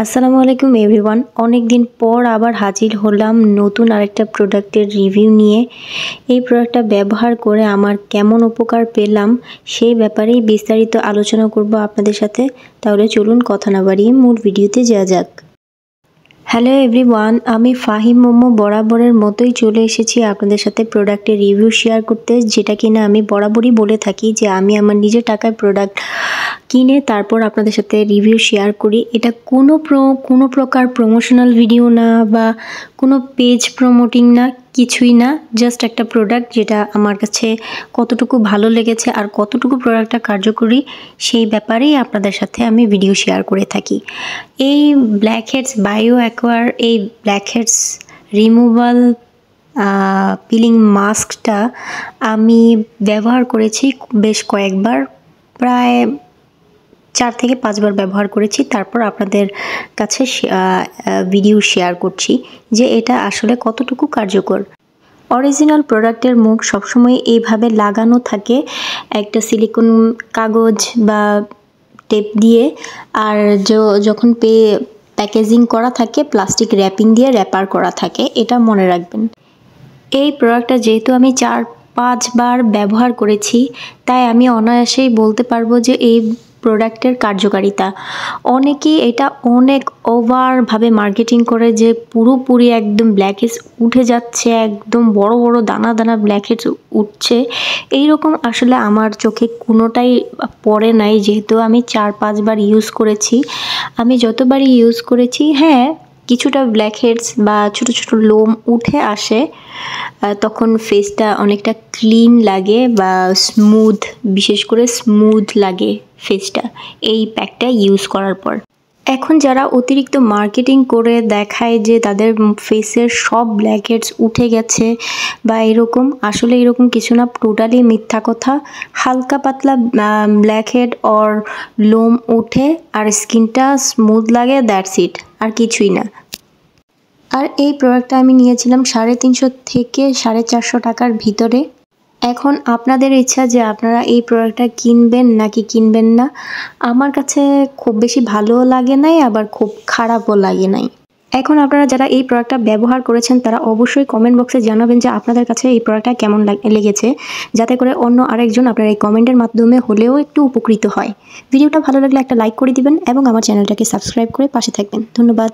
আসসালামু আলাইকুম এভরিওয়ান। অনেক দিন পর আবার হাজির হলাম নতুন আরেকটা প্রোডাক্টের রিভিউ নিয়ে। এই প্রোডাক্টটা ব্যবহার করে আমার কেমন উপকার পেলাম সেই ব্যাপারেই বিস্তারিত আলোচনা করব আপনাদের সাথে। তাহলে চলুন কথা না বাড়িয়ে মূল ভিডিওতে যাওয়া যাক। হ্যালো এভরিওয়ান, আমি ফাহিম মোমো বরাবরের মতোই চলে এসেছি আপনাদের সাথে প্রোডাক্টের রিভিউ শেয়ার করতে, যেটা কিনা আমি বরাবরই বলে থাকি যে আমি আমার নিজের টাকায় প্রোডাক্ট কিনে তারপর আপনাদের সাথে রিভিউ শেয়ার করি। এটা কোনো প্রকার প্রমোশনাল ভিডিও না বা কোনো পেজ প্রমোটিং না, কিছুই না। জাস্ট একটা প্রোডাক্ট যেটা আমার কাছে কতটুকু ভালো লেগেছে আর কতটুকু প্রোডাক্টটা কার্যকরী সেই ব্যাপারেই আপনাদের সাথে আমি ভিডিও শেয়ার করে থাকি। এই ব্ল্যাকহেডস বায়ো অ্যাকোয়ার এই ব্ল্যাকহেডস রিমুভাল পিলিং মাস্কটা আমি ব্যবহার করেছি বেশ কয়েকবার, প্রায় 4 থেকে 5 বার ব্যবহার করেছি। তারপর আপনাদের কাছে ভিডিও শেয়ার করছি যে এটা আসলে কতটুকু কার্যকর। অরিজিনাল প্রোডাক্টের মুখ সবসময় এইভাবে লাগানো থাকে একটা সিলিকন কাগজ বা টেপ দিয়ে, আর যখন প্যাকেজিং করা থাকে প্লাস্টিক র্যাপিং দিয়ে র্যাপার করা থাকে, এটা মনে রাখবেন। এই প্রোডাক্টটা যেহেতু আমি 4-5 বার ব্যবহার করেছি, তাই আমি অনায়াসেই বলতে পারবো যে এই প্রোডাক্টের কার্যকারিতা। অনেকেই এটা অনেক ওভারভাবে মার্কেটিং করে যে পুরোপুরি একদম ব্ল্যাকহেডস উঠে যাচ্ছে, একদম বড় বড় দানা দানা ব্ল্যাকহেডস উঠছে। এইরকম আসলে আমার চোখে কোনোটাই পড়ে নাই, যেহেতু আমি 4-5 বার ইউজ করেছি। আমি যতবারই ইউজ করেছি, হ্যাঁ কিছুটা ব্ল্যাকহেডস বা ছোট ছোট লোম উঠে আসে, তখন ফেসটা অনেকটা ক্লিন লাগে বা স্মুথ, বিশেষ করে স্মুথ লাগে ফেসটা এই প্যাকটা ইউজ করার পর। এখন যারা অতিরিক্ত মার্কেটিং করে দেখায় যে তাদের ফেসের সব ব্ল্যাকহেডস উঠে গেছে বা এরকম, আসলে এরকম কিছু না, টোটালি মিথ্যা কথা। হালকা পাতলা ব্ল্যাকহেড অর লোম ওঠে আর স্কিনটা স্মুথ লাগে, দ্যাটস ইট, আর কিছুই না। আর এই প্রোডাক্টটা আমি নিয়েছিলাম 350 থেকে 450 টাকার ভিতরে। এখন আপনাদের ইচ্ছা যে আপনারা এই প্রোডাক্টটা কিনবেন নাকি কিনবেন না। আমার কাছে খুব বেশি ভালোও লাগে নাই, আবার খুব খারাপও লাগে নাই। এখন আপনারা যারা এই প্রোডাক্টটা ব্যবহার করেছেন তারা অবশ্যই কমেন্ট বক্সে জানাবেন যে আপনাদের কাছে এই প্রোডাক্টটা কেমন লেগেছে, যাতে করে অন্য আরেকজন আপনার এই কমেন্টের মাধ্যমে হলেও একটু উপকৃত হয়। ভিডিওটা ভালো লাগলে একটা লাইক করে দিবেন এবং আমার চ্যানেলটাকে সাবস্ক্রাইব করে পাশে থাকবেন। ধন্যবাদ।